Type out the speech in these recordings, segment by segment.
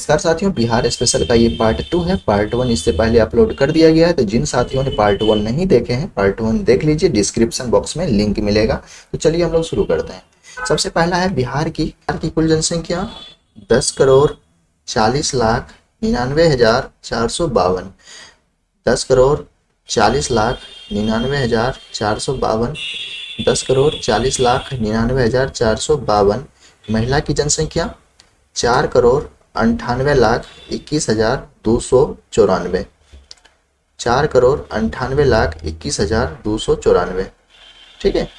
नमस्कार साथियों, बिहार स्पेशल का ये पार्ट 2 है। पार्ट 1 इससे पहले अपलोड कर दिया गया है, तो जिन साथियों ने पार्ट 1 नहीं देखे हैं पार्ट 1 देख लीजिए, डिस्क्रिप्शन बॉक्स में लिंक मिलेगा। तो चलिए हम लोग शुरू करते हैं। सबसे पहला है बिहार की कुल जनसंख्या 10,40,99,452। 10,40,99,452। 10,40,99,452। महिला की जनसंख्या 4,98,21,294। 4,98,21,294। ठीक है।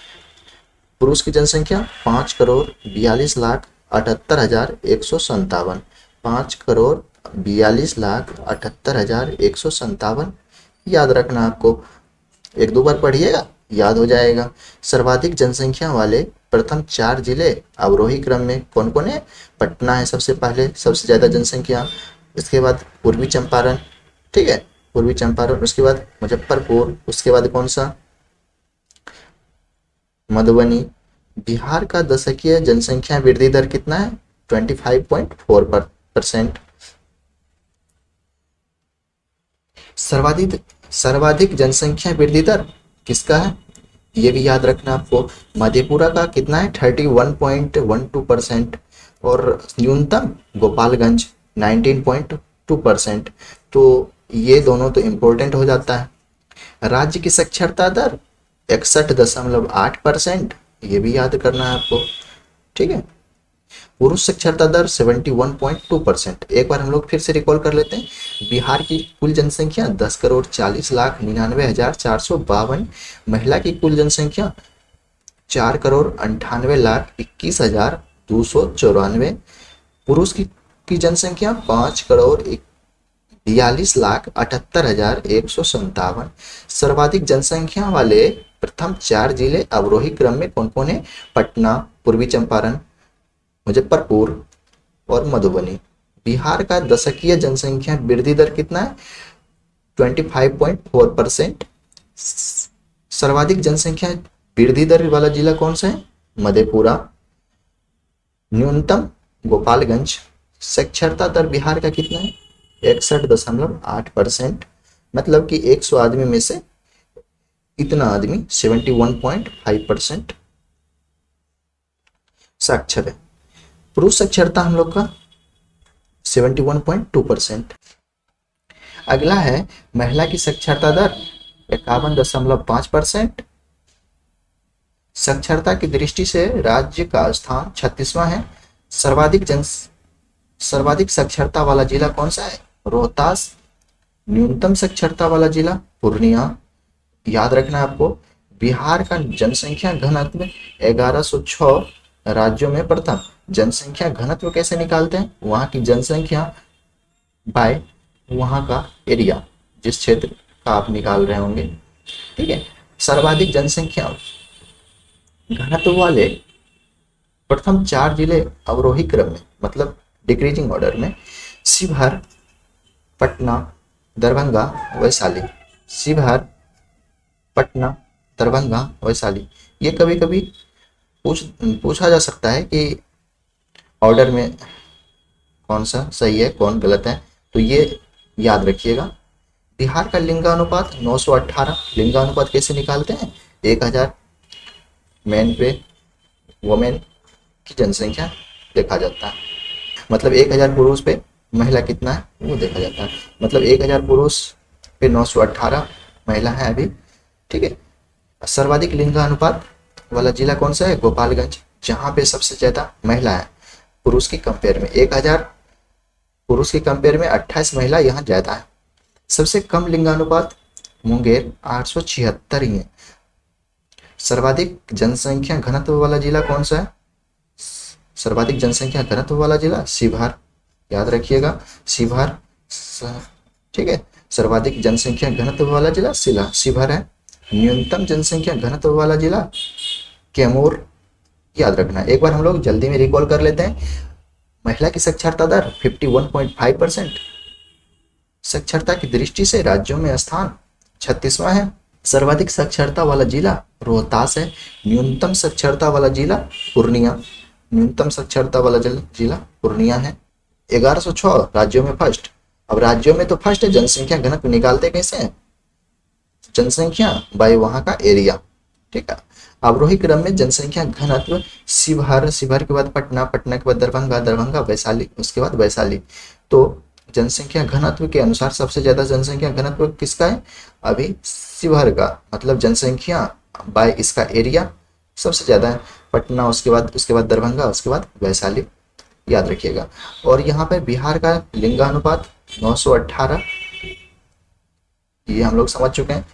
पुरुष की जनसंख्या 5,42,78,157। 5,42,78,157। याद रखना आपको, एक दो बार पढ़िएगा याद हो जाएगा। सर्वाधिक जनसंख्या वाले प्रथम 4 जिले अवरोही क्रम में कौन कौन है? पटना है सबसे पहले, सबसे ज़्यादा जनसंख्या। इसके बाद पूर्वी चंपारण, ठीक है, पूर्वी चंपारण। उसके बाद मुजफ्फरपुर। उसके बाद कौन सा? मधुबनी। बिहार का दशकीय जनसंख्या वृद्धि दर कितना है? 25.4%। सर्वाधिक जनसंख्या वृद्धि दर किसका है? ये भी याद रखना आपको। मधेपुरा का कितना है? 31.12%। और न्यूनतम गोपालगंज 19.2%। तो ये दोनों तो इम्पोर्टेंट हो जाता है। राज्य की साक्षरता दर 61.8%। ये भी याद करना है आपको, ठीक है। पुरुष साक्षरता दर 71.2%। एक बार हम लोग फिर से रिकॉल कर लेते हैं। बिहार की कुल जनसंख्या 10,40,99,452। महिला की कुल जनसंख्या 4,98,21,294। पुरुष की जनसंख्या 5,42,78,157। सर्वाधिक जनसंख्या वाले प्रथम 4 जिले अवरोही क्रम में कौन कौन है? पटना, पूर्वी चंपारण, मुजफ्फरपुर और मधुबनी। बिहार का दशकीय जनसंख्या वृद्धि दर कितना है? 25.4%। सर्वाधिक जनसंख्या वृद्धि दर वाला जिला कौन सा है? मधेपुरा। न्यूनतम गोपालगंज। साक्षरता दर बिहार का कितना है? 61.8%। मतलब कि 100 आदमी में से इतना आदमी 71.5% साक्षर है। पुरुष साक्षरता हम लोग का 71.2%। अगला है महिला की साक्षरता दर 51.5%। साक्षरता की दृष्टि से राज्य का स्थान 36वां है। सर्वाधिक साक्षरता वाला जिला कौन सा है? रोहतास। न्यूनतम साक्षरता वाला जिला पूर्णिया। याद रखना आपको, बिहार का जनसंख्या घनत्व 1106 राज्यों में प्रथम। जनसंख्या घनत्व कैसे निकालते हैं? वहां की जनसंख्या बाय वहां का एरिया, जिस क्षेत्र का आप निकाल रहे होंगे, ठीक है। सर्वाधिक जनसंख्या घनत्व वाले प्रथम 4 जिले अवरोही क्रम में, मतलब डिक्रीजिंग ऑर्डर में, शिवहर, पटना, दरभंगा, वैशाली। शिवहर, पटना, दरभंगा, वैशाली। ये कभी कभी पूछा जा सकता है कि ऑर्डर में कौन सा सही है कौन गलत है, तो ये याद रखिएगा। बिहार का लिंगानुपात 918। लिंगानुपात कैसे निकालते हैं? 1000 मैन पे वोमेन की जनसंख्या देखा जाता है। मतलब 1000 पुरुष पे महिला कितना है वो देखा जाता है। मतलब 1000 पुरुष पे 918 महिला है अभी, ठीक है। सर्वाधिक लिंगानुपात वाला जिला कौन सा है? गोपालगंज, जहाँ पे सबसे ज़्यादा महिला है पुरुष की कंपेयर में। 1000 पुरुष की कंपेयर में 28 महिला यहाँ ज़्यादा है। सबसे कम लिंगानुपात मुंगेर, 876 ही है। सर्वाधिक जनसंख्या घनत्व वाला जिला कौन सा है? सर्वाधिक जनसंख्या घनत्व वाला जिला शिवहर, याद रखिएगा, शिवहर, ठीक है। सर्वाधिक जनसंख्या घनत्व वाला जिला शिवहर है। न्यूनतम जनसंख्या घनत्व वाला जिला कैमूर, याद रखना। एक बार हम लोग जल्दी में रिकॉल कर लेते हैं। महिला की साक्षरता दर 51.5%। साक्षरता की दृष्टि से राज्यों में स्थान 36वां है। सर्वाधिक साक्षरता वाला जिला रोहतास है। न्यूनतम साक्षरता वाला जिला पूर्णिया। न्यूनतम साक्षरता वाला जिला पूर्णिया है। 1106 राज्यों में फर्स्ट। अब राज्यों में तो फर्स्ट है, जनसंख्या घनत्व निकालते कैसे हैं, जनसंख्या बाय वहां का एरिया, ठीक है। अवरोही क्रम में जनसंख्या घनत्व शिवहर, शिवहर के बाद पटना, पटना के बाद दरभंगा, दरभंगा वैशाली, उसके बाद वैशाली। तो जनसंख्या घनत्व के अनुसार सबसे ज्यादा जनसंख्या घनत्व किसका है, अभी शिवहर का, मतलब जनसंख्या बाय इसका एरिया सबसे ज्यादा है पटना, उसके बाद दरभंगा, उसके बाद वैशाली, याद रखिएगा। और यहाँ पे बिहार का लिंगानुपात 918, ये हम लोग समझ चुके हैं।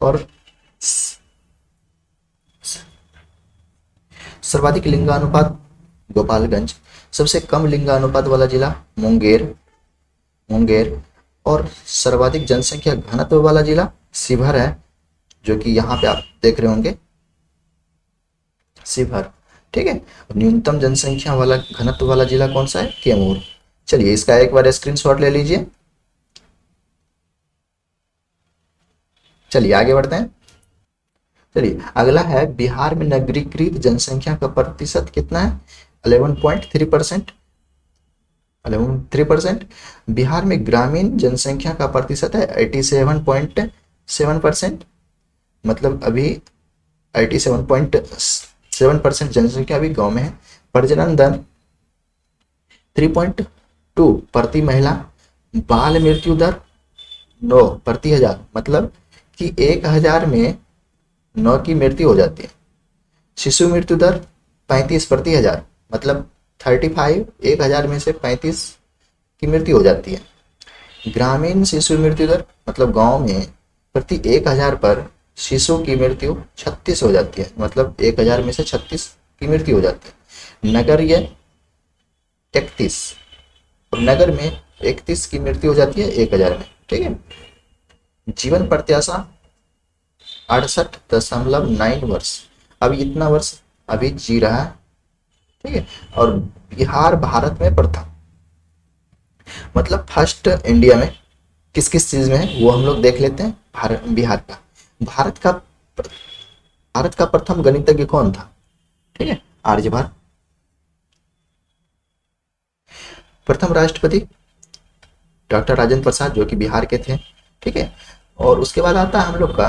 और सर्वाधिक लिंगानुपात गोपालगंज, सबसे कम लिंगानुपात वाला जिला मुंगेर, मुंगेर। और सर्वाधिक जनसंख्या घनत्व वाला जिला शिवहर है, जो कि यहाँ पे आप देख रहे होंगे शिवहर, ठीक है। न्यूनतम जनसंख्या वाला घनत्व वाला जिला कौन सा है, कैमूर। चलिए इसका एक बार स्क्रीनशॉट ले लीजिए। चलिए आगे बढ़ते हैं। चलिए अगला है, बिहार में नगरीकृत जनसंख्या का प्रतिशत कितना है, 11.3%, 11.3%। बिहार में ग्रामीण जनसंख्या का प्रतिशत है 87.7%, मतलब अभी 87.7% जनसंख्या अभी गांव में है। प्रजनन दर 3.2 प्रति महिला। बाल मृत्यु दर 9 प्रति हजार, मतलब कि 1000 में 9 की मृत्यु हो जाती है। शिशु मृत्यु दर 35 प्रति हजार, मतलब 35, 1000 में से 35 की मृत्यु हो जाती है। ग्रामीण शिशु मृत्यु दर, मतलब गांव में प्रति 1000 पर शिशु की मृत्यु 36 हो जाती है, मतलब 1000 में से 36 की मृत्यु हो जाती है। नगरीय 31, और नगर में 31 की मृत्यु हो जाती है 1000 में, ठीक है। जीवन प्रत्याशा 68.9 वर्ष, अभी इतना वर्ष अभी जी रहा है, ठीक है। और बिहार भारत में प्रथम, मतलब फर्स्ट इंडिया में किस किस चीज में है वो हम लोग देख लेते हैं। बिहार का, भारत का प्रथम गणितज्ञ कौन था, ठीक है, आर्यभट्ट। प्रथम राष्ट्रपति डॉक्टर राजेंद्र प्रसाद, जो कि बिहार के थे, ठीक है। और उसके बाद आता है हम लोग का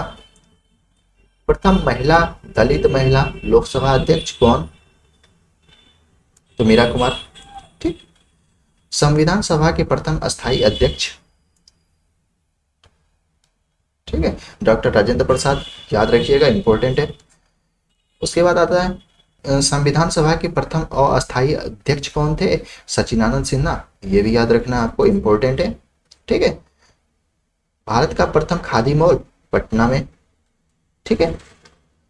प्रथम महिला, दलित महिला लोकसभा अध्यक्ष कौन, तो मीरा कुमार, ठीक। संविधान सभा के प्रथम अस्थायी अध्यक्ष, ठीक है, डॉक्टर राजेंद्र प्रसाद, याद रखिएगा इंपॉर्टेंट है। उसके बाद आता है संविधान सभा के प्रथम अस्थायी अध्यक्ष कौन थे, सचिदानंद सिन्हा, ये भी याद रखना आपको, इंपॉर्टेंट है, ठीक है। भारत का प्रथम खादी मॉल पटना में, ठीक है।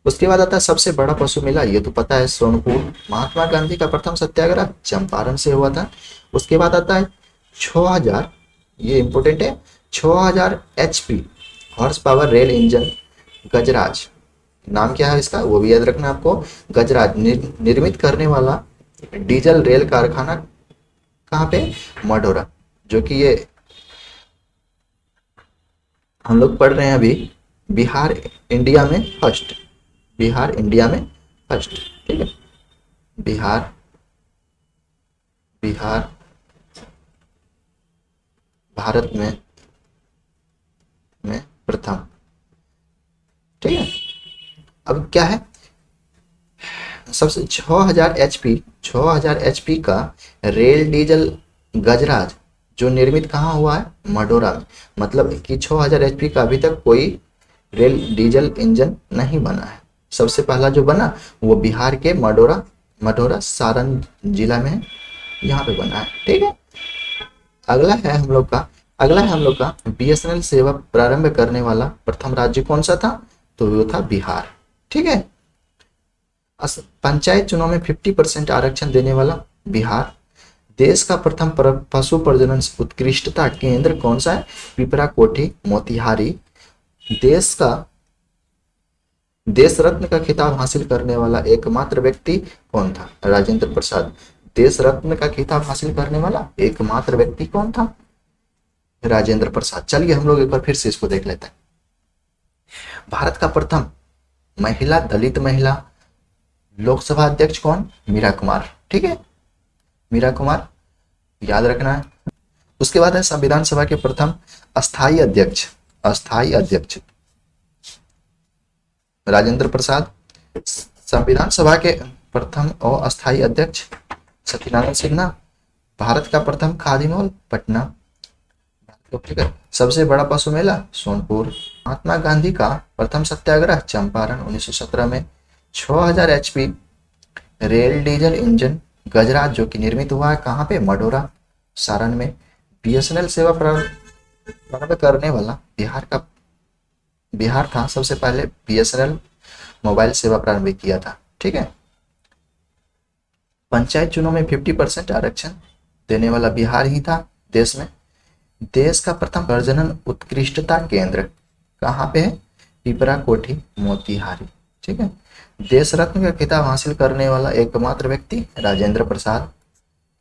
उसके बाद आता है सबसे बड़ा पशु मेला, ये तो पता है सोनपुर। महात्मा गांधी का प्रथम सत्याग्रह चंपारण से हुआ था। उसके बाद आता है 6000, ये इंपॉर्टेंट है, 6000 HP horse power rail engine Gajraj, नाम क्या है इसका वो भी याद रखना आपको, गजराज निर्मित करने वाला डीजल रेल कारखाना कहाँ पे, मढ़ौरा, जो कि ये हम लोग पढ़ रहे हैं अभी, बिहार इंडिया में फर्स्ट, बिहार इंडिया में फर्स्ट, ठीक है। बिहार, बिहार भारत में प्रथम, ठीक है। अब क्या है, सबसे 6000 HP का रेल डीजल गजराज जो निर्मित कहाँ हुआ है, मढ़ौरा में, मतलब कि 6000 HP का अभी तक कोई रेल डीजल इंजन नहीं बना है। सबसे पहला जो बना वो बिहार के मढ़ौरा सारण जिला में है, यहाँ पे बना है, ठीक है। अगला है हम लोग का BSNL सेवा प्रारंभ करने वाला प्रथम राज्य कौन सा था, तो वो था बिहार, ठीक है। पंचायत चुनाव में 50% आरक्षण देने वाला बिहार। देश का प्रथम पशु प्रजनन उत्कृष्टता केंद्र कौन सा है, पिपरा कोठी मोतिहारी। देश रत्न का खिताब हासिल करने वाला एकमात्र व्यक्ति कौन था, राजेंद्र प्रसाद। देश रत्न का खिताब हासिल करने वाला एकमात्र व्यक्ति कौन था, राजेंद्र प्रसाद। चलिए हम लोग एक बार फिर से इसको देख लेते हैं। भारत का प्रथम महिला, दलित महिला लोकसभा अध्यक्ष कौन, मीरा कुमार, ठीक है, मीरा कुमार। याद रखना है। उसके बाद है संविधान सभा के प्रथम अस्थाई अध्यक्ष, अस्थाई अध्यक्ष राजेंद्र प्रसाद। संविधान सभा के प्रथम और अस्थाई अध्यक्ष सत्यनारायण सिन्हा। भारत का प्रथम खादी मॉल पटना, ठीक है। सबसे बड़ा पशु मेला सोनपुर। महात्मा गांधी का प्रथम सत्याग्रह चंपारण 1917 में। 6000 एचपी रेल डीजल इंजन गजराज जो कि निर्मित हुआ है कहाँ पे, मडोरा सारण में। बीएसएनएल सेवा प्रारंभ करने वाला बिहार था, सबसे पहले बीएसएनएल मोबाइल सेवा प्रारंभ किया था, ठीक है। पंचायत चुनाव में 50% आरक्षण देने वाला बिहार ही था देश में। देश का प्रथम प्रजनन उत्कृष्टता केंद्र कहाँ पे है, पिपरा कोठी मोतिहारी, ठीक है। देश रत्न का खिताब हासिल करने वाला एकमात्र व्यक्ति राजेंद्र प्रसाद।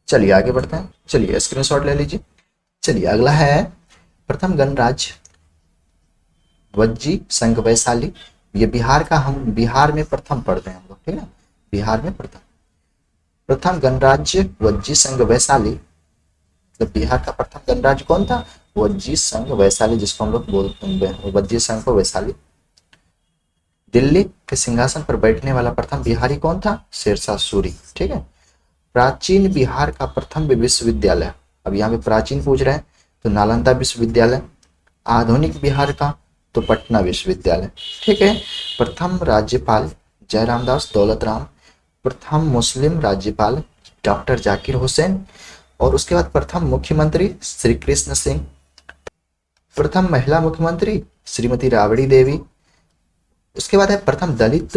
चलिए आगे बढ़ते हैं, चलिए स्क्रीनशॉट ले लीजिए। चलिए अगला है प्रथम गणराज्य वज्जी संघ वैशाली। ये बिहार का, हम बिहार में प्रथम पढ़ते हैं हम लोग, ठीक है। बिहार में प्रथम गणराज्य वज्जी संघ वैशाली, मतलब बिहार का प्रथम गणराज्य कौन था, वज्जी संघ वैशाली, जिसको हम लोग बोलते हैं वज्जी संघ को वैशाली। दिल्ली के सिंहासन पर बैठने वाला प्रथम बिहारी कौन था, शेरशाह सूरी, ठीक है। प्राचीन बिहार का प्रथम विश्वविद्यालय, अब यहाँ पे प्राचीन पूछ रहे हैं तो नालंदा विश्वविद्यालय। आधुनिक बिहार का तो पटना विश्वविद्यालय, ठीक है। प्रथम राज्यपाल जयराम दास दौलत राम। प्रथम मुस्लिम राज्यपाल डॉक्टर जाकिर हुसैन। और उसके बाद प्रथम मुख्यमंत्री श्री कृष्ण सिंह। प्रथम महिला मुख्यमंत्री श्रीमती राबड़ी देवी। उसके बाद है प्रथम दलित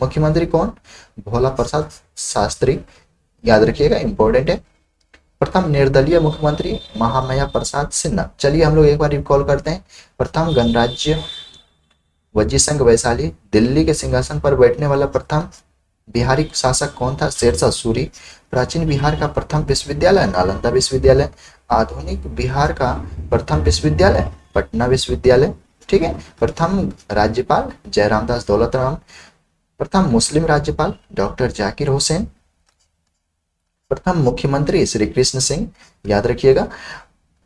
मुख्यमंत्री कौन, भोला प्रसाद शास्त्री, याद रखिएगा इंपॉर्टेंट है। प्रथम निर्दलीय मुख्यमंत्री महामाया प्रसाद सिन्हा। चलिए हम लोग एक बार रिकॉल करते हैं। प्रथम गणराज्य वज्जी संघ वैशाली। दिल्ली के सिंहासन पर बैठने वाला प्रथम बिहारी शासक कौन था, शेरशाह सूरी। प्राचीन बिहार का प्रथम विश्वविद्यालय नालंदा विश्वविद्यालय। आधुनिक बिहार का प्रथम विश्वविद्यालय पटना विश्वविद्यालय, ठीक है। प्रथम राज्यपाल जयराम दास दौलत राम। प्रथम मुस्लिम राज्यपाल डॉक्टर जाकिर हुसैन। प्रथम मुख्यमंत्री श्री कृष्ण सिंह, याद रखिएगा।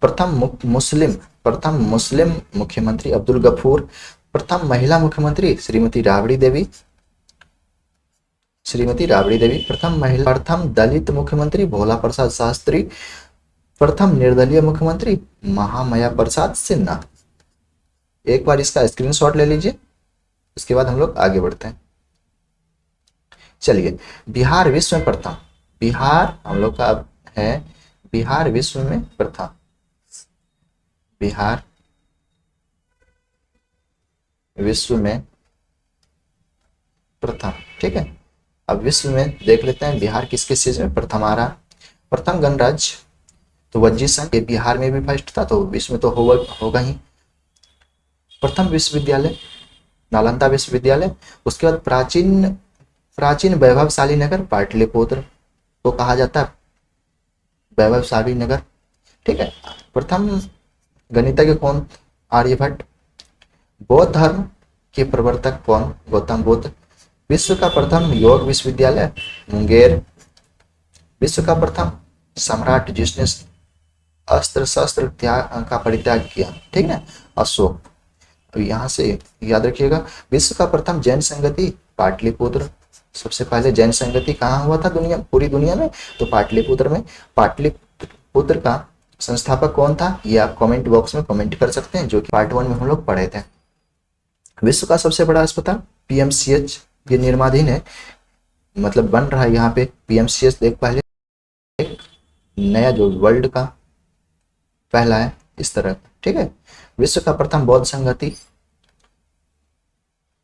प्रथम मुस्लिम मुख्यमंत्री अब्दुल गफूर। प्रथम महिला मुख्यमंत्री श्रीमती राबड़ी देवी। प्रथम दलित मुख्यमंत्री भोला प्रसाद शास्त्री। प्रथम निर्दलीय मुख्यमंत्री महामाया प्रसाद सिन्हा। एक बार इसका स्क्रीनशॉट ले लीजिए, उसके बाद हम लोग आगे बढ़ते हैं। चलिए बिहार विश्व में प्रथम, बिहार हम लोग का है बिहार विश्व में प्रथम, बिहार विश्व में प्रथम, ठीक है। अब विश्व में देख लेते हैं बिहार किस किस चीज में प्रथम आ रहा। प्रथम गणराज्य तो वज्जी संघ, ये बिहार में भी फर्स्ट था तो विश्व में तो होगा ही। प्रथम विश्वविद्यालय नालंदा विश्वविद्यालय। उसके बाद प्राचीन वैभवशाली नगर पाटलिपुत्र को कहा जाता है वैभवशाली नगर, ठीक है। प्रथम गणितज्ञ कौन, आर्यभट्ट। बौद्ध धर्म के प्रवर्तक कौन, गौतम बुद्ध। विश्व का प्रथम योग विश्वविद्यालय मुंगेर। विश्व का प्रथम सम्राट जिसने अस्त्र शस्त्र का परित्याग किया, ठीक है, अशोक। यहाँ से याद रखिएगा। विश्व का प्रथम जैन संगति पाटलिपुत्र। सबसे पहले जैन संगति कहाँ हुआ था पूरी दुनिया में, तो पाटलिपुत्र में। पाटलिपुत्र का संस्थापक कौन था, ये आप कमेंट बॉक्स में कमेंट कर सकते हैं, जो कि पार्ट 1 में हम लोग पढ़े थे। विश्व का सबसे बड़ा अस्पताल पीएमसीएच, ये निर्माधीन है, मतलब बन रहा है यहाँ पे पीएमसीएच। देख पहले एक नया जो वर्ल्ड का पहला है इस तरह, ठीक है। विश्व का प्रथम बौद्ध संगति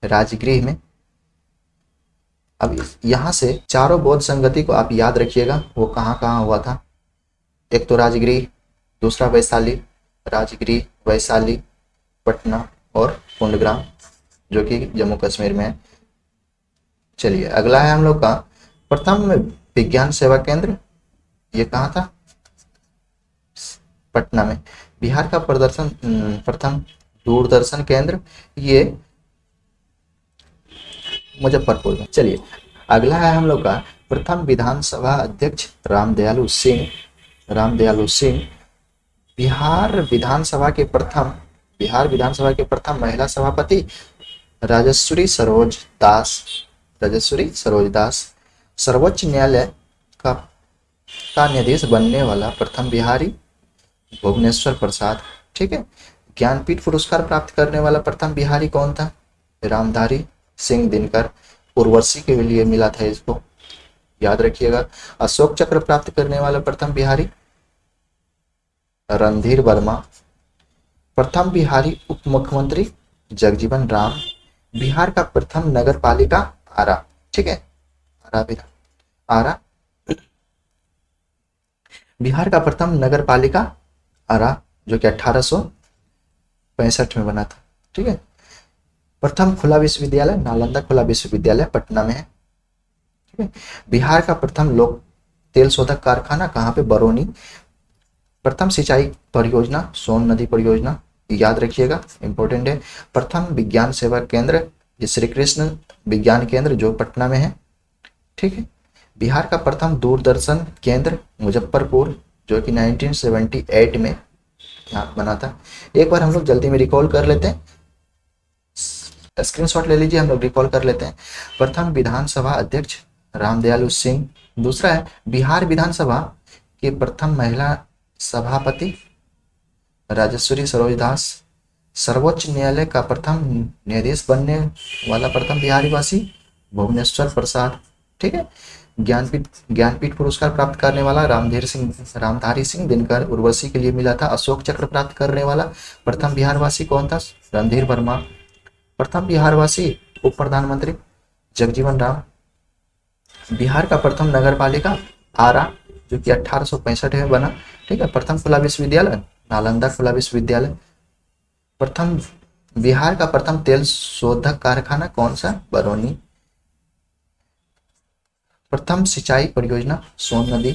राजगृह में। अब यहाँ से चारों बौद्ध संगति को आप याद रखिएगा, वो कहाँ कहाँ हुआ था। एक तो राजगृह, दूसरा वैशाली, राजगृह, वैशाली, पटना और कुंडग्राम जो कि जम्मू कश्मीर में है। चलिए अगला है हम लोग का प्रथम विज्ञान सेवा केंद्र, ये कहाँ था, पटना में। बिहार का प्रथम दूरदर्शन केंद्र, ये मुजफ्फरपुर में। चलिए अगला है हम लोग का प्रथम विधानसभा अध्यक्ष रामदयालु सिंह, रामदयालु सिंह। बिहार विधानसभा के प्रथम बिहार विधानसभा के प्रथम महिला सभापति राजश्री सरोज दास। राजश्री सरोज दास। सर्वोच्च न्यायालय का न्यायाधीश बनने वाला प्रथम बिहारी भुवनेश्वर प्रसाद। ठीक है। ज्ञानपीठ पुरस्कार प्राप्त करने वाला प्रथम बिहारी कौन था? रामधारी सिंह दिनकर। उर्वशी के लिए मिला था इसको, याद रखिएगा। अशोक चक्र प्राप्त करने वाला प्रथम बिहारी रणधीर वर्मा। प्रथम बिहारी उप मुख्यमंत्री जगजीवन राम। बिहार का प्रथम नगर पालिका आरा। ठीक है, आरा। बिहार का प्रथम नगर पालिका आरा, जो कि 1865 में बना था। ठीक है। प्रथम खुला विश्वविद्यालय नालंदा खुला विश्वविद्यालय पटना में है। ठीक है। बिहार का प्रथम लोक तेल शोधक कारखाना कहाँ पे? बरौनी। प्रथम सिंचाई परियोजना सोन नदी परियोजना, याद रखिएगा, इंपॉर्टेंट है। प्रथम विज्ञान सेवा केंद्र ये श्री कृष्ण विज्ञान केंद्र जो पटना में है। ठीक है। बिहार का प्रथम दूरदर्शन केंद्र मुजफ्फरपुर, जो कि 1978 में यहाँ बना था। एक बार हम लोग जल्दी में रिकॉल कर लेते हैं, स्क्रीनशॉट ले लीजिए, हम लोग रिकॉल कर लेते हैं। प्रथम विधानसभा अध्यक्ष रामदयालु सिंह। दूसरा है बिहार विधानसभा के प्रथम महिला सभापति राजश्री सरोज दास। सर्वोच्च न्यायालय का प्रथम न्यायाधीश बनने वाला प्रथम बिहारी वासी भुवनेश्वर प्रसाद। ठीक है। ज्ञानपीठ पुरस्कार प्राप्त करने वाला रामधारी सिंह दिनकर। उर्वशी के लिए मिला था। अशोक चक्र प्राप्त करने वाला प्रथम बिहारवासी कौन था? रणधीर वर्मा। प्रथम बिहारवासी उप प्रधानमंत्री जगजीवन राम। बिहार का प्रथम नगर पालिका आरा, जो कि 1865 में बना। ठीक है। प्रथम खुला विश्वविद्यालय नालंदा खुला विश्वविद्यालय। प्रथम बिहार का प्रथम तेल शोधक कारखाना कौन सा? बरौनी। प्रथम सिंचाई परियोजना सोन नदी।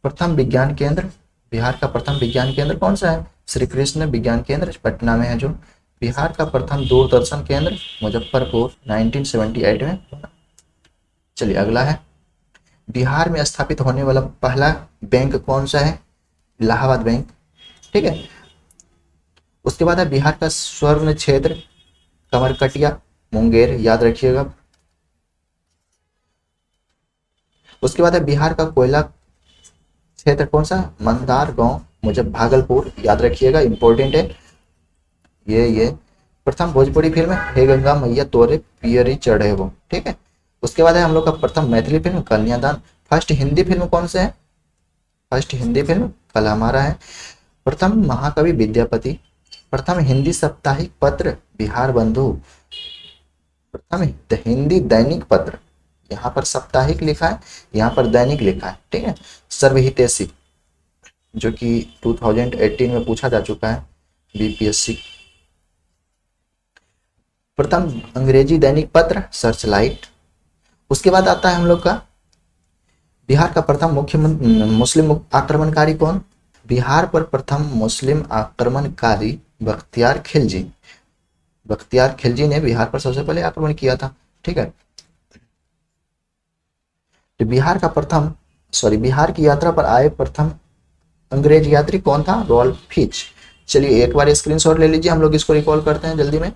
प्रथम विज्ञान केंद्र बिहार का प्रथम विज्ञान केंद्र कौन सा है? श्री कृष्ण विज्ञान केंद्र पटना में है। जो बिहार का प्रथम दूरदर्शन केंद्र मुजफ्फरपुर 1978 में बना। चलिए अगला है, बिहार में स्थापित होने वाला पहला बैंक कौन सा है? इलाहाबाद बैंक। ठीक है। उसके बाद है बिहार का स्वर्ण क्षेत्र कमरकटिया मुंगेर, याद रखिएगा। उसके बाद है बिहार का कोयला क्षेत्र कौन सा? मंदार गांव मुझे भागलपुर, याद रखिएगा, इंपॉर्टेंट है ये। प्रथम भोजपुरी फिल्म हे गंगा मैया तोरे पियरी चढ़े वो। ठीक है। उसके बाद है हम लोग का प्रथम मैथिली फिल्म कन्यादान। फर्स्ट हिंदी फिल्म कौन सा है? फर्स्ट हिंदी फिल्म कल हमारा है। प्रथम महाकवि विद्यापति। प्रथम हिंदी साप्ताहिक पत्र बिहार बंधु। प्रथम हिंदी दैनिक पत्र, यहाँ पर साप्ताहिक लिखा है, यहाँ पर दैनिक लिखा है। ठीक है। सर्वहितैषी, जो कि 2018 में पूछा जा चुका है बीपीएससी। प्रथम अंग्रेजी दैनिक पत्र सर्चलाइट। उसके बाद आता है हम लोग का बिहार का प्रथम मुस्लिम आक्रमणकारी कौन? बिहार पर प्रथम मुस्लिम आक्रमणकारी बख्तियार खिलजी। बख्तियार खिलजी ने बिहार पर सबसे पहले आक्रमण किया था। ठीक है। तो बिहार की यात्रा पर आए प्रथम अंग्रेज यात्री कौन था? Ralph Fitch. चलिए एक बार स्क्रीनशॉट ले लीजिए, हम लोग इसको रिकॉल करते हैं जल्दी में।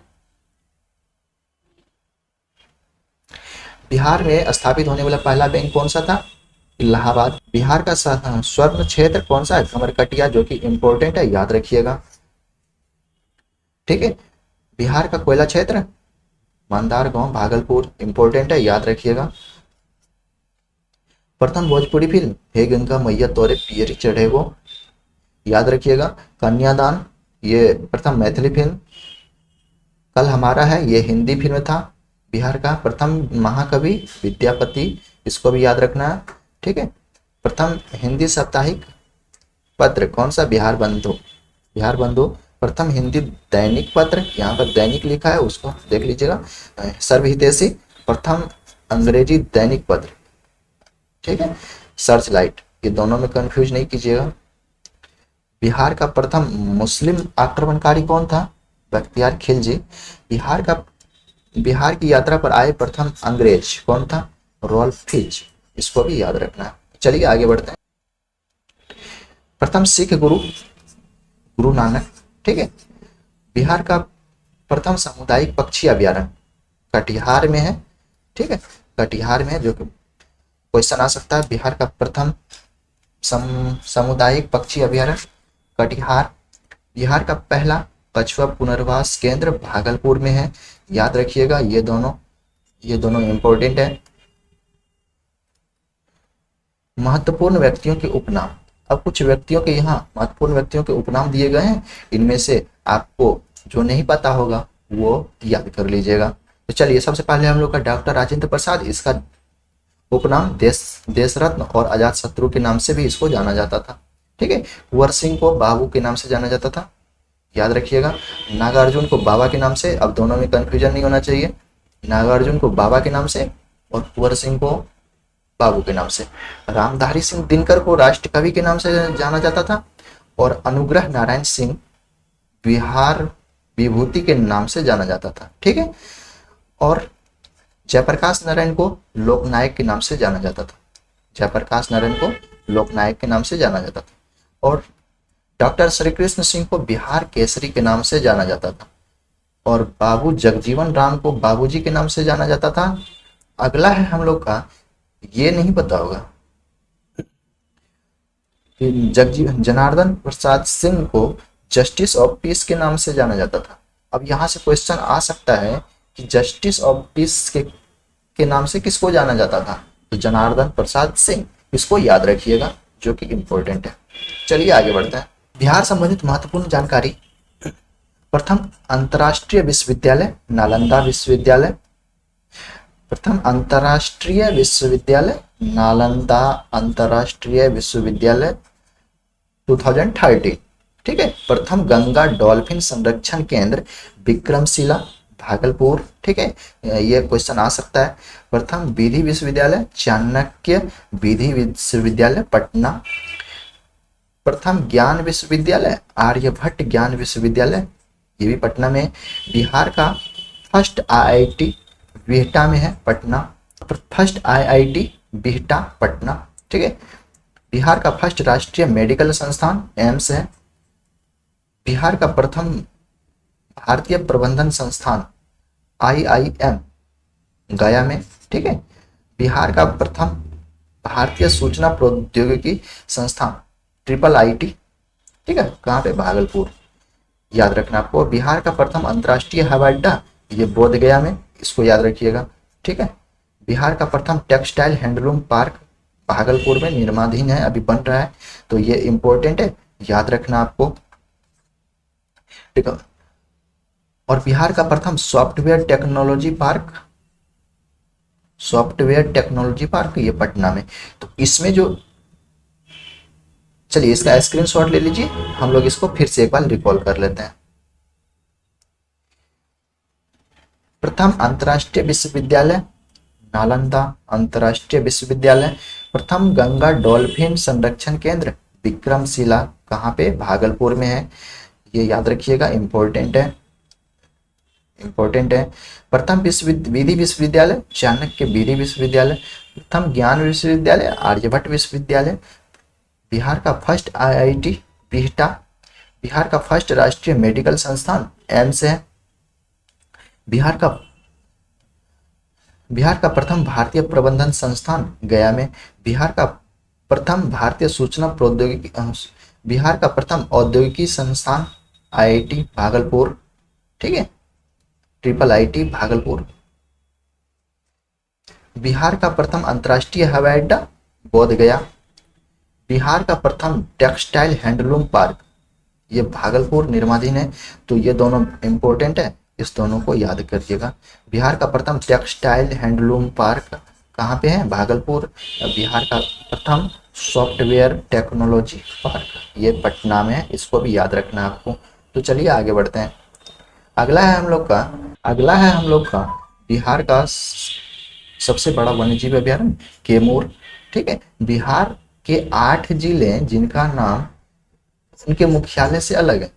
बिहार में स्थापित होने वाला पहला बैंक कौन सा था? इलाहाबाद। बिहार का स्वर्ण क्षेत्र कौन सा है? कमरकटिया, जो कि इंपॉर्टेंट है, याद रखिएगा। ठीक है। बिहार का कोयला क्षेत्र मंदार गांव भागलपुर, इंपॉर्टेंट है, याद रखिएगा। प्रथम भोजपुरी फिल्म हे गंगा मैया तोरे पियरी चढ़े वो, याद रखिएगा। कन्यादान ये प्रथम मैथिली फिल्म कल हमारा है, ये हिंदी फिल्म था। बिहार का प्रथम महाकवि विद्यापति, इसको भी याद रखना है। ठीक है। प्रथम हिंदी साप्ताहिक पत्र कौन सा? बिहार बंधु। बिहार बंधु। प्रथम हिंदी दैनिक पत्र, यहाँ पर दैनिक लिखा है, उसको देख लीजिएगा। सर्वहितैषी। प्रथम अंग्रेजी दैनिक पत्र। ठीक है। सर्चलाइट, ये दोनों में कंफ्यूज नहीं कीजिएगा। बिहार का प्रथम मुस्लिम आक्रमणकारी कौन था? बख्तियार खिलजी। बिहार की यात्रा पर आए प्रथम अंग्रेज कौन था? रॉल्फ फिच, इसको भी याद रखना है। चलिए आगे बढ़ते हैं। प्रथम सिख गुरु गुरु नानक, ठीक है। बिहार का प्रथम सामुदायिक पक्षी अभ्यारण्य कटिहार में है, ठीक है, कटिहार में है, जो कि क्वेश्चन आ सकता है। बिहार का प्रथम सामुदायिक पक्षी अभ्यारण्य कटिहार। बिहार का पहला कछुआ पुनर्वास केंद्र भागलपुर में है, याद रखिएगा। ये दोनों इंपॉर्टेंट है। महत्वपूर्ण व्यक्तियों के उपनाम, अब कुछ व्यक्तियों के यहाँ महत्वपूर्ण व्यक्तियों के उपनाम दिए गए हैं, इनमें से आपको जो नहीं पता होगा वो याद कर लीजिएगा। तो चलिए, सबसे पहले हम लोग का डॉक्टर राजेंद्र प्रसाद, इसका उपनाम देश रत्न और अजात शत्रु के नाम से भी इसको जाना जाता था, ठीक है। कुंवर सिंह को बाबू के नाम से जाना जाता था, याद रखिएगा। नागार्जुन को बाबा के नाम से, अब दोनों में कंफ्यूजन नहीं होना चाहिए। नागार्जुन को बाबा के नाम से और कुंवर सिंह को बाबू के नाम से। रामधारी सिंह दिनकर को राष्ट्र कवि के नाम से जाना जाता था और अनुग्रह नारायण सिंह बिहार विभूति के नाम से जाना जाता था, ठीक है। और जयप्रकाश नारायण को लोकनायक के नाम से जाना जाता था, जयप्रकाश नारायण को लोकनायक के नाम से जाना जाता था। और डॉक्टर श्री कृष्ण सिंह को बिहार केसरी के नाम से जाना जाता था और बाबू जगजीवन राम को बाबूजी के नाम से जाना जाता था। अगला है हम लोग का, ये नहीं पता होगा, जनार्दन प्रसाद सिंह को जस्टिस ऑफ पीस के नाम से जाना जाता था। अब यहाँ से क्वेश्चन आ सकता है कि जस्टिस ऑफ पीस के नाम से किसको जाना जाता था, तो जनार्दन प्रसाद सिंह, इसको याद रखिएगा, जो कि इंपॉर्टेंट है। चलिए आगे बढ़ते हैं। बिहार संबंधित महत्वपूर्ण जानकारी। प्रथम अंतर्राष्ट्रीय विश्वविद्यालय नालंदा विश्वविद्यालय, प्रथम अंतर्राष्ट्रीय विश्वविद्यालय नालंदा अंतर्राष्ट्रीय विश्वविद्यालय 2013, ठीक है। प्रथम गंगा डॉल्फिन संरक्षण केंद्र विक्रमशिला भागलपुर, ठीक है, ये क्वेश्चन आ सकता है। प्रथम विधि विश्वविद्यालय चाणक्य विधि विश्वविद्यालय पटना। प्रथम ज्ञान विश्वविद्यालय आर्यभट्ट ज्ञान विश्वविद्यालय, ये भी पटना में। बिहार का फर्स्ट आईआईटी बिहटा में है, पटना, फर्स्ट आईआईटी बिहटा पटना, ठीक है। बिहार का फर्स्ट राष्ट्रीय मेडिकल संस्थान एम्स है। बिहार का प्रथम भारतीय प्रबंधन संस्थान आईआईएम गया में, ठीक है। बिहार का प्रथम भारतीय सूचना प्रौद्योगिकी संस्थान ट्रिपल आईटी, ठीक है, कहाँ पे, भागलपुर, याद रखना आपको। बिहार का प्रथम अंतर्राष्ट्रीय हवाई अड्डा, ये बोध गया में, इसको याद रखिएगा, ठीक है। बिहार का प्रथम टेक्सटाइल हैंडलूम पार्क भागलपुर में निर्माणाधीन है, अभी बन रहा है, तो ये इंपॉर्टेंट है, याद रखना आपको, ठीक है। और बिहार का प्रथम सॉफ्टवेयर टेक्नोलॉजी पार्क ये पटना में। तो इसमें जो, चलिए इसका स्क्रीनशॉट ले लीजिए, हम लोग इसको फिर से एक बार रिकॉल कर लेते हैं। प्रथम अंतर्राष्ट्रीय विश्वविद्यालय नालंदा अंतर्राष्ट्रीय विश्वविद्यालय। प्रथम गंगा डॉल्फिन संरक्षण केंद्र विक्रमशिला, कहाँ पे, भागलपुर में है, ये याद रखिएगा, इंपॉर्टेंट है। प्रथम विधि विश्वविद्यालय चाणक्य विधि विश्वविद्यालय। प्रथम ज्ञान विश्वविद्यालय आर्यभट्ट विश्वविद्यालय। बिहार का फर्स्ट आईआईटी बिहटा। बिहार का फर्स्ट राष्ट्रीय मेडिकल संस्थान एम्स है। बिहार का प्रथम भारतीय प्रबंधन संस्थान गया में। बिहार का प्रथम भारतीय सूचना प्रौद्योगिकी, बिहार का प्रथम औद्योगिकी संस्थान आईआईटी भागलपुर, ठीक है, ट्रिपल आईटी भागलपुर। बिहार का प्रथम अंतर्राष्ट्रीय हवाई अड्डा बोध गया। बिहार का प्रथम टेक्सटाइल हैंडलूम पार्क, ये भागलपुर निर्माणाधीन है, तो ये दोनों इंपॉर्टेंट है, इस दोनों को याद करिएगा। बिहार का प्रथम टेक्सटाइल हैंडलूम पार्क कहाँ पे है, भागलपुर। बिहार का प्रथम सॉफ्टवेयर टेक्नोलॉजी पार्क ये पटना में है, इसको भी याद रखना है आपको। तो चलिए आगे बढ़ते हैं। अगला है हम लोग का बिहार का सबसे बड़ा वन्यजीव अभ्यारण्य कैमूर, ठीक है। बिहार के 8 जिले जिनका नाम उनके मुख्यालय से अलग है,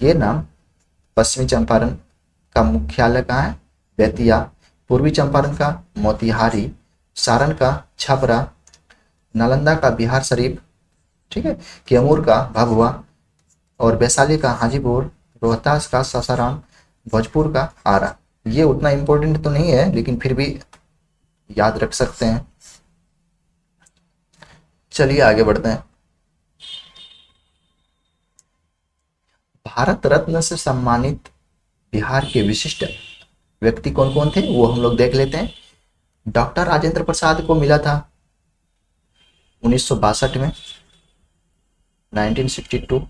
ये नाम, पश्चिमी चंपारण का मुख्यालय कहाँ है, बेतिया। पूर्वी चंपारण का मोतिहारी। सारण का छपरा। नालंदा का बिहार शरीफ। ठीक है, कैमूर का भभुआ, और वैशाली का हाजीपुर, रोहतास का सासाराम, भोजपुर का आरा। ये उतना इम्पोर्टेंट तो नहीं है लेकिन फिर भी याद रख सकते हैं। चलिए आगे बढ़ते हैं। भारत रत्न से सम्मानित बिहार के विशिष्ट व्यक्ति कौन कौन थे वो हम लोग देख लेते हैं। डॉक्टर राजेंद्र प्रसाद को मिला था 1962 में, 1962।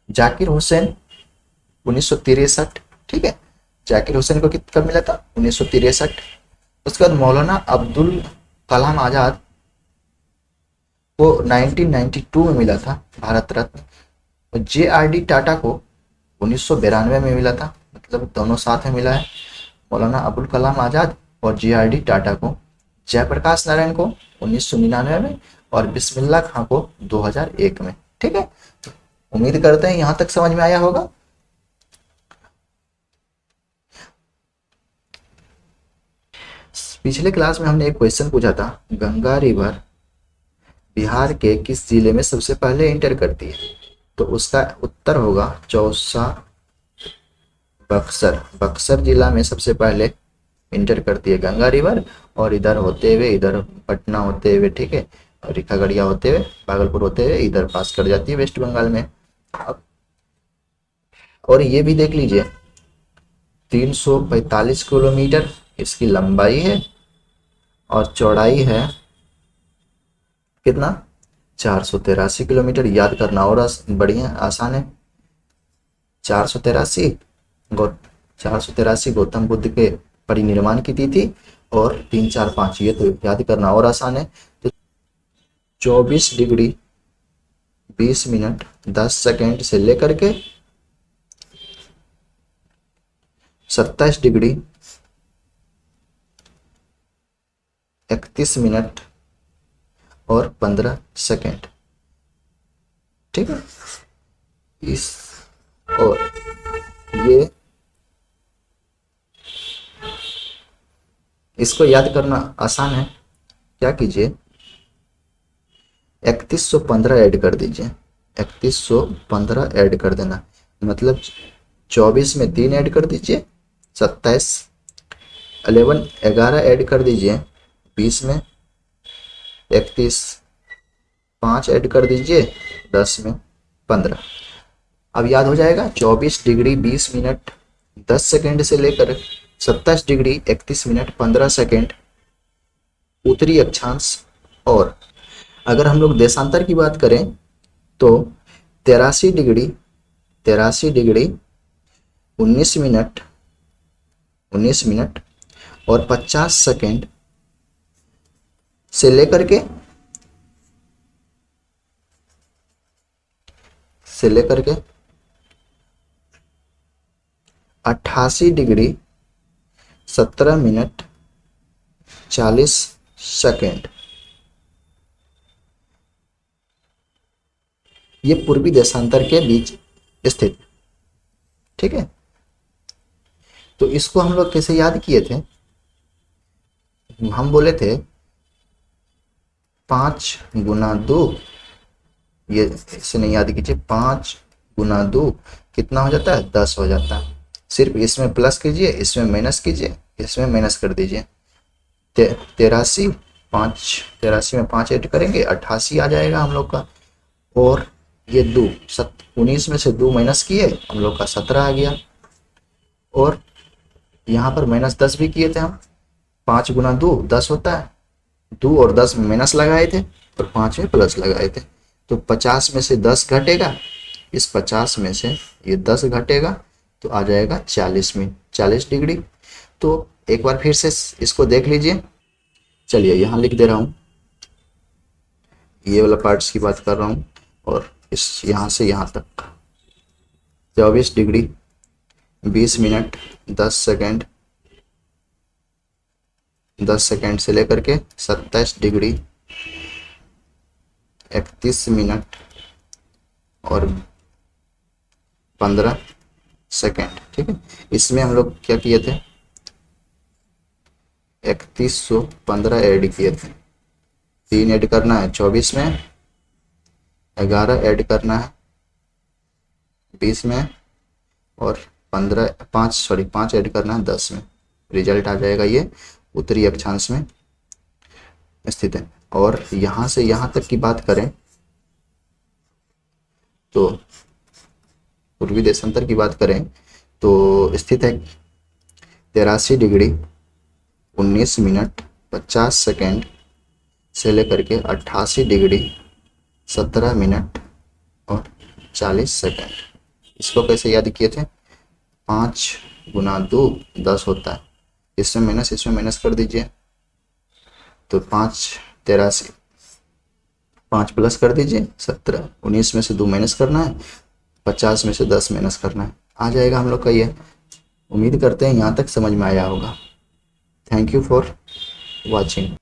जाकिर हुसैन 1963, ठीक है, जाकिर हुसैन को कब मिला था, 1963। उसके बाद मौलाना अब्दुल कलाम आज़ाद को 1992 में मिला था भारत रत्न। जे आर डी टाटा को 1992 में मिला था, मतलब दोनों साथ में मिला है, मौलाना अबुल कलाम आज़ाद और जे आर डी टाटा को। जयप्रकाश नारायण को 1999 में, और बिस्मिल्लाह खां को 2001 में। ठीक है, उम्मीद करते हैं यहां तक समझ में आया होगा। पिछले क्लास में हमने एक क्वेश्चन पूछा था, गंगा रिवर बिहार के किस जिले में सबसे पहले इंटर करती है, तो उसका उत्तर होगा चौसा बक्सर। बक्सर जिला में सबसे पहले इंटर करती है गंगा रिवर, और इधर होते हुए, इधर पटना होते हुए, ठीक है, और रिखागढ़िया होते हुए, भागलपुर होते हुए इधर पास कर जाती है वेस्ट बंगाल में। अब और ये भी देख लीजिए, 345 किलोमीटर इसकी लंबाई है और चौड़ाई है कितना, 483 किलोमीटर। याद करना और बढ़िया आसान है। 483 483 गौतम बुद्ध के परिनिर्माण की तिथि, और 345 ये तो याद करना और आसान है। तो 24 डिग्री 20 मिनट 10 सेकेंड से लेकर के 27 डिग्री 31 मिनट और 15 सेकेंड। ठीक है, इस और ये इसको याद करना आसान है। क्या कीजिए, 3115 ऐड कर दीजिए, 3115 ऐड कर देना, मतलब 24 में 3 ऐड कर दीजिए 27, 11 ऐड कर दीजिए 20 में 31, 5 ऐड कर दीजिए 10 में 15। अब याद हो जाएगा, 24 डिग्री 20 मिनट 10 सेकेंड से लेकर 27 डिग्री 31 मिनट 15 सेकेंड उत्तरी अक्षांश। और अगर हम लोग देशांतर की बात करें तो 83 डिग्री 19 मिनट और 50 सेकेंड से लेकर के 88 डिग्री 17 मिनट 40 सेकेंड। ये पूर्वी देशांतर के बीच स्थित, ठीक है। तो इसको हम लोग कैसे याद किए थे, हम बोले थे 5 गुना 2, ये इसे नहीं याद कीजिए, 5 गुना 2 कितना हो जाता है, 10 हो जाता है। सिर्फ इसमें प्लस कीजिए, इसमें माइनस कीजिए, इसमें माइनस कर दीजिए। 83 में 5 ऐड करेंगे 88 आ जाएगा हम लोग का। और ये 19 में से 2 माइनस किए हम लोग का 17 आ गया। और यहाँ पर -10 भी किए थे हम, 5 गुना 2 10 होता है, 2 और 10 में माइनस लगाए थे और 5 में प्लस लगाए थे। तो 50 में से 10 घटेगा, इस 50 में से ये 10 घटेगा तो आ जाएगा 40 में 40 डिग्री। तो एक बार फिर से इसको देख लीजिए। चलिए यहाँ लिख दे रहा हूँ, ये वाला पार्ट्स की बात कर रहा हूँ, और इस यहाँ से यहाँ तक 24 डिग्री 20 मिनट 10 सेकेंड से लेकर के 27 डिग्री 31 मिनट और 15 सेकेंड। ठीक है, इसमें हम लोग क्या किए थे, 3115 ऐड किए थे, 3 ऐड करना है 24 में 11 ऐड करना है 20 में, और 5 ऐड करना है 10 में। रिजल्ट आ जाएगा ये उत्तरी अक्षांश में स्थित है। और यहाँ से यहाँ तक की बात करें तो पूर्वी देशांतर की बात करें तो स्थित है 83 डिग्री 19 मिनट 50 सेकेंड से लेकर के 88 डिग्री 17 मिनट और 40 सेकेंड। इसको कैसे याद किए थे? 5 गुना 2 10 होता है, इसमें माइनस कर दीजिए तो 5 83, 5 प्लस कर दीजिए 17, 19 में से 2 माइनस करना है, 50 में से 10 माइनस करना है, आ जाएगा हम लोग का ये। उम्मीद करते हैं यहाँ तक समझ में आया होगा। Thank you for watching.